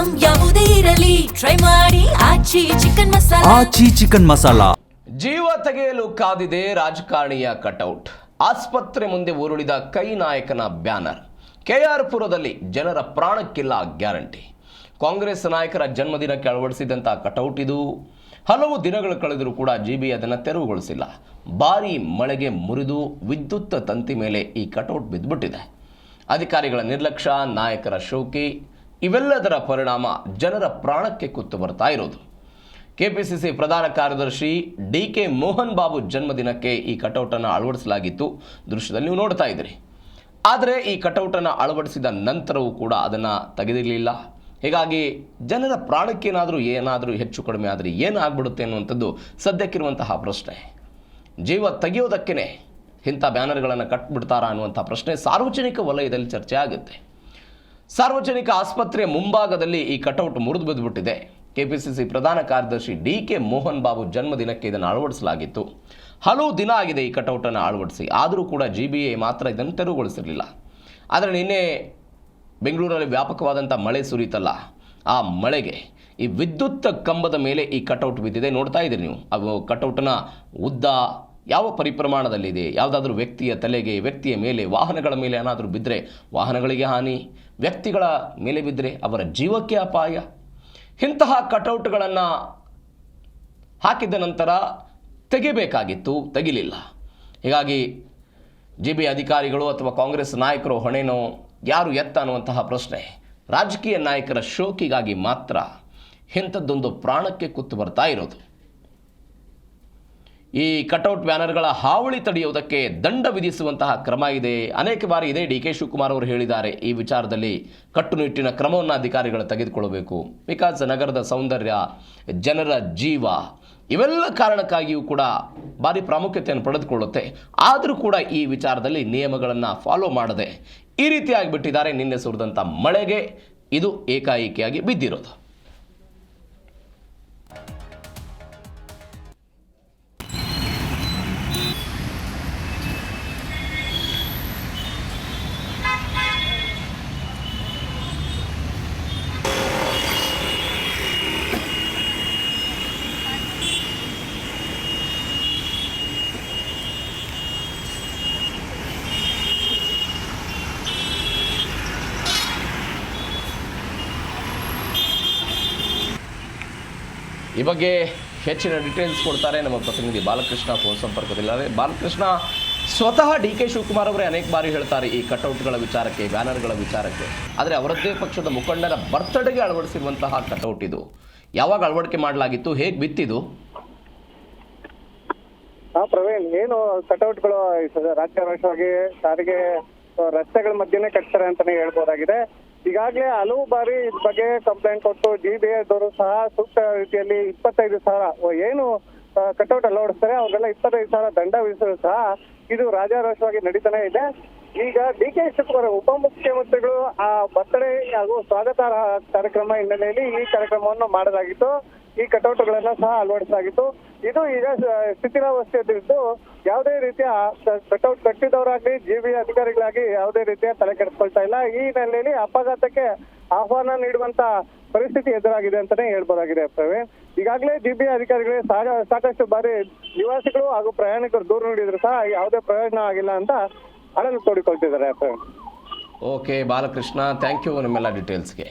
Item ಯಾವುದೇ ಇರಲಿ try ಮಾಡಿ ಆಚಿ ಚಿಕನ್ ಮಸಾಲಾ. ಜೀವ ತೆಗೆಯಲು ಕಾದಿದೆ ರಾಜಕಾರಣಿಯ ಕಟೌಟ್. ಆಸ್ಪತ್ರೆ ಮುಂದೆ ಉರುಳಿದ ಕೈ ನಾಯಕನ ಬ್ಯಾನರ್. ಕೆಆರ್ ಪುರದಲ್ಲಿ ಜನರ ಪ್ರಾಣಕ್ಕಿಲ್ಲ ಗ್ಯಾರಂಟಿ. ಕಾಂಗ್ರೆಸ್ ನಾಯಕರ ಜನ್ಮದಿನಕ್ಕೆ ಅಳವಡಿಸಿದಂಥ ಕಟೌಟ್ ಇದು. ಹಲವು ದಿನಗಳು ಕಳೆದರೂ ಕೂಡ ಜಿಬಿ ಅದನ್ನು ತೆರವುಗೊಳಿಸಿಲ್ಲ. ಭಾರೀ ಮಳೆಗೆ ಮುರಿದು ವಿದ್ಯುತ್ ತಂತಿ ಮೇಲೆ ಈ ಕಟೌಟ್ ಬಿದ್ದುಬಿಟ್ಟಿದೆ. ಅಧಿಕಾರಿಗಳ ನಿರ್ಲಕ್ಷ್ಯ, ನಾಯಕರ ಶೋಕಿ ಇವೆಲ್ಲದರ ಪರಿಣಾಮ ಜನರ ಪ್ರಾಣಕ್ಕೆ ಕುತ್ತು ಬರ್ತಾ ಇರೋದು. ಕೆಪಿಸಿಸಿ ಪ್ರಧಾನ ಕಾರ್ಯದರ್ಶಿ ಡಿ.ಕೆ. ಮೋಹನ್ ಬಾಬು ಜನ್ಮದಿನಕ್ಕೆ ಈ ಕಟೌಟನ್ನು ಅಳವಡಿಸಲಾಗಿತ್ತು. ದೃಶ್ಯದಲ್ಲಿ ನೀವು ನೋಡ್ತಾ ಇದ್ದೀರಿ. ಆದರೆ ಈ ಕಟೌಟನ್ನು ಅಳವಡಿಸಿದ ನಂತರವೂ ಕೂಡ ಅದನ್ನು ತೆಗೆದಿರಲಿಲ್ಲ. ಹೀಗಾಗಿ ಜನರ ಪ್ರಾಣಕ್ಕೇನಾದರೂ ಹೆಚ್ಚು ಕಡಿಮೆ ಆದರೆ ಏನಾಗ್ಬಿಡುತ್ತೆ ಅನ್ನುವಂಥದ್ದು ಸದ್ಯಕ್ಕಿರುವಂತಹ ಪ್ರಶ್ನೆ. ಜೀವ ತೆಗೆಯೋದಕ್ಕೇ ಇಂಥ ಬ್ಯಾನರ್ಗಳನ್ನು ಕಟ್ಬಿಡ್ತಾರಾ ಅನ್ನುವಂಥ ಪ್ರಶ್ನೆ ಸಾರ್ವಜನಿಕ ವಲಯದಲ್ಲಿ ಚರ್ಚೆ ಆಗುತ್ತೆ. ಸಾರ್ವಜನಿಕ ಆಸ್ಪತ್ರೆಯ ಮುಂಭಾಗದಲ್ಲಿ ಈ ಕಟೌಟ್ ಮುರಿದು ಬಿದ್ದುಬಿಟ್ಟಿದೆ. ಕೆಪಿಸಿಸಿ ಪ್ರಧಾನ ಕಾರ್ಯದರ್ಶಿ ಡಿ.ಕೆ. ಮೋಹನ್ ಬಾಬು ಜನ್ಮದಿನಕ್ಕೆ ಇದನ್ನು ಅಳವಡಿಸಲಾಗಿತ್ತು. ಹಲವು ದಿನ ಆಗಿದೆ ಈ ಕಟೌಟನ್ನು ಅಳವಡಿಸಿ. ಆದರೂ ಕೂಡ ಜಿಬಿಎ ಮಾತ್ರ ಇದನ್ನು ತೆರವುಗೊಳಿಸಿರಲಿಲ್ಲ. ಆದರೆ ನಿನ್ನೆ ಬೆಂಗಳೂರಲ್ಲಿ ವ್ಯಾಪಕವಾದಂಥ ಮಳೆ ಸುರಿತಲ್ಲ, ಆ ಮಳೆಗೆ ಈ ವಿದ್ಯುತ್ ಕಂಬದ ಮೇಲೆ ಈ ಕಟೌಟ್ ಬಿದ್ದಿದೆ. ನೋಡ್ತಾ ಇದ್ದೀರಿ ನೀವು. ಅದು ಕಟೌಟ್ನ ಉದ್ದ ಯಾವ ಪರಿಪ್ರಮಾಣದಲ್ಲಿದೆ. ಯಾವುದಾದ್ರೂ ವ್ಯಕ್ತಿಯ ತಲೆಗೆ, ವ್ಯಕ್ತಿಯ ಮೇಲೆ, ವಾಹನಗಳ ಮೇಲೆ ಏನಾದರೂ ಬಿದ್ದರೆ ವಾಹನಗಳಿಗೆ ಹಾನಿ, ವ್ಯಕ್ತಿಗಳ ಮೇಲೆ ಬಿದ್ದರೆ ಅವರ ಜೀವಕ್ಕೆ ಅಪಾಯ. ಇಂತಹ ಕಟೌಟ್ಗಳನ್ನು ಹಾಕಿದ ನಂತರ ತೆಗಿಬೇಕಾಗಿತ್ತು, ತೆಗಿಲಿಲ್ಲ. ಹೀಗಾಗಿ ಜಿಬಿ ಅಧಿಕಾರಿಗಳು ಅಥವಾ ಕಾಂಗ್ರೆಸ್ ನಾಯಕರು ಹೊಣೆನೋ ಯಾರು ಎತ್ತ ಅನ್ನುವಂತಹ ಪ್ರಶ್ನೆ. ರಾಜಕೀಯ ನಾಯಕರ ಶೋಕಿಗಾಗಿ ಮಾತ್ರ ಇಂಥದ್ದೊಂದು ಪ್ರಾಣಕ್ಕೆ ಕುತ್ತು ಬರ್ತಾ ಇರೋದು. ಈ ಕಟೌಟ್ ಬ್ಯಾನರ್ಗಳ ಹಾವಳಿ ತಡೆಯುವುದಕ್ಕೆ ದಂಡ ವಿಧಿಸುವಂತಹ ಕ್ರಮ ಇದೆ. ಅನೇಕ ಬಾರಿ ಇದೆ. ಡಿ.ಕೆ. ಶಿವಕುಮಾರ್ ಅವರು ಹೇಳಿದ್ದಾರೆ, ಈ ವಿಚಾರದಲ್ಲಿ ಕಟ್ಟುನಿಟ್ಟಿನ ಕ್ರಮವನ್ನು ಅಧಿಕಾರಿಗಳು ತೆಗೆದುಕೊಳ್ಳಬೇಕು. ಬಿಕಾಸ್ ನಗರದ ಸೌಂದರ್ಯ, ಜನರ ಜೀವ ಇವೆಲ್ಲ ಕಾರಣಕ್ಕಾಗಿಯೂ ಕೂಡ ಭಾರಿ ಪ್ರಾಮುಖ್ಯತೆಯನ್ನು ಪಡೆದುಕೊಳ್ಳುತ್ತೆ. ಆದರೂ ಕೂಡ ಈ ವಿಚಾರದಲ್ಲಿ ನಿಯಮಗಳನ್ನು ಫಾಲೋ ಮಾಡದೆ ಈ ರೀತಿಯಾಗಿ ಬಿಟ್ಟಿದ್ದಾರೆ. ನಿನ್ನೆ ಸುರಿದಂಥ ಮಳೆಗೆ ಇದು ಏಕಾಏಕಿಯಾಗಿ ಬಿದ್ದಿರೋದು. ಈ ಬಗ್ಗೆ ಹೆಚ್ಚಿನ ಡೀಟೇಲ್ಸ್ ಕೊಡ್ತಾರೆ ನಮ್ಮ ಪ್ರತಿನಿಧಿ ಬಾಲಕೃಷ್ಣ. ಫೋನ್ ಸಂಪರ್ಕದಲ್ಲಿದ್ದಾರೆ. ಬಾಲಕೃಷ್ಣ, ಸ್ವತಃ ಡಿ.ಕೆ. ಶಿವಕುಮಾರ್ ಅವರೇ ಅನೇಕ ಬಾರಿ ಹೇಳ್ತಾರೆ ಈ ಕಟೌಟ್ಗಳ ವಿಚಾರಕ್ಕೆ, ಬ್ಯಾನರ್ಗಳ ವಿಚಾರಕ್ಕೆ. ಆದರೆ ಅವರದ್ದೇ ಪಕ್ಷದ ಮುಖಂಡರ ಬರ್ತ್ಡೇಗೆ ಅಳವಡಿಸಿರುವಂತಹ ಕಟೌಟ್ ಇದು. ಯಾವಾಗ ಅಳವಡಿಕೆ ಮಾಡಲಾಗಿತ್ತು, ಹೇಗೆ ಬಿತ್ತಿದು? ಪ್ರವೀಣ್, ಏನು ಕಟೌಟ್ಗಳು ರಾಜ್ಯವಾಗಿ ಸಾರಿಗೆ ರಸ್ತೆಗಳ ಮಧ್ಯೆನೇ ಕಟ್ತಾರೆ ಅಂತಾನೆ ಹೇಳ್ಬೋದಾಗಿದೆ. ಈಗಾಗಲೇ ಹಲವು ಬಾರಿ ಇದ್ರ ಬಗ್ಗೆ ಕಂಪ್ಲೇಂಟ್ ಕೊಟ್ಟು ಜಿಬಿಎದವರು ಸಹ ಸೂಕ್ತ ರೀತಿಯಲ್ಲಿ 25,000 ಏನು ಕಟೌಟ್ ಅಳವಡಿಸ್ತಾರೆ ಅವ್ರಿಗೆಲ್ಲ 25,000 ದಂಡ ವಿಧಿಸಲು ಸಹ ಇದು ರಾಜಾರೋಷವಾಗಿ ನಡೀತಾನೆ ಇದೆ. ಈಗ ಡಿ.ಕೆ. ಶಿವಕುಮಾರ್ ಉಪಮುಖ್ಯಮಂತ್ರಿಗಳು ಆ ಬರ್ತ್ಡೇ ಹಾಗೂ ಸ್ವಾಗತ ಕಾರ್ಯಕ್ರಮ ಹಿನ್ನೆಲೆಯಲ್ಲಿ ಈ ಕಾರ್ಯಕ್ರಮವನ್ನು ಮಾಡಲಾಗಿತ್ತು. ಈ ಕಟೌಟ್ಗಳನ್ನ ಸಹ ಅಳವಡಿಸಲಾಗಿತ್ತು. ಇದು ಈಗ ಶಿಥಿಲಾವಸ್ಥೆಯಲ್ಲಿದ್ದು ಯಾವುದೇ ರೀತಿಯ ಕಟೌಟ್ ಕಟ್ಟಿದವರಾಗ್ಲಿ ಜಿಬಿ ಅಧಿಕಾರಿಗಳಾಗಿ ಯಾವುದೇ ರೀತಿಯ ತಲೆ ಕೆಡಿಸ್ಕೊಳ್ತಾ ಇಲ್ಲ. ಈ ಹಿನ್ನೆಲೆಯಲ್ಲಿ ಅಪಘಾತಕ್ಕೆ ಆಹ್ವಾನ ನೀಡುವಂತ ಪರಿಸ್ಥಿತಿ ಎದುರಾಗಿದೆ ಅಂತಾನೆ ಹೇಳ್ಬೋದಾಗಿದೆ ಪ್ರವೀಣ್. ಈಗಾಗಲೇ ಜಿಬಿ ಅಧಿಕಾರಿಗಳಿಗೆ ಸಾಕಷ್ಟು ಬಾರಿ ನಿವಾಸಿಗಳು ಹಾಗೂ ಪ್ರಯಾಣಿಕರು ದೂರು ನೀಡಿದ್ರು ಸಹ ಯಾವುದೇ ಪ್ರಯೋಜನ ಆಗಿಲ್ಲ ಅಂತ ಅಳಲು ತೋಡಿಕೊಳ್ತಿದ್ದಾರೆ Praveen. Okay Balakrishna, thank you ನಿಮ್ಮೆಲ್ಲ ಡೀಟೇಲ್ಸ್ಗೆ.